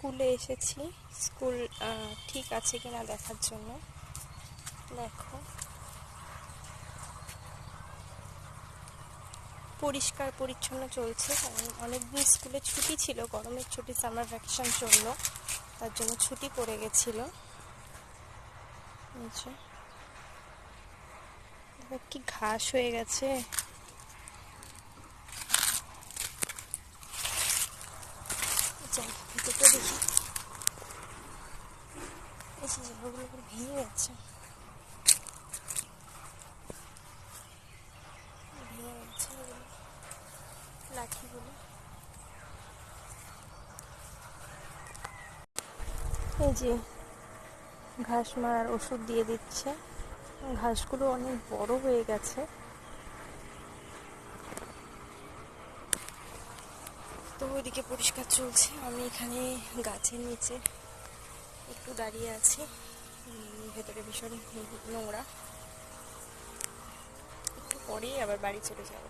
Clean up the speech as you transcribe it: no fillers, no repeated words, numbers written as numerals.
স্কুলে এসেছি স্কুল ঠিক আছে কিনা দেখার জন্য। দেখো পরিষ্কার পরিচ্ছন্ন চলছে, কারণ অনেকদিন স্কুলে ছুটি ছিল, গরমের ছুটি, সামার ভ্যাকেশন চললো, তার জন্য ছুটি পড়ে গেছিলো। কি ঘাস হয়ে গেছে। ভিতরটা দেখি, এসে জায়গাগুলো ভেঙে গেছে, লাঠিগুলো। এই যে ঘাস মারার ওষুধ দিয়ে দিচ্ছে, ঘাসগুলো অনেক বড় হয়ে গেছে। তো ওইদিকে পরিষ্কার চলছে, আমি এখানে গাছের নিচে একটু দাঁড়িয়ে আছি। ভেতরে ভীষণ নোংরা, একটু পরেই আবার বাড়ি চলে যাবো।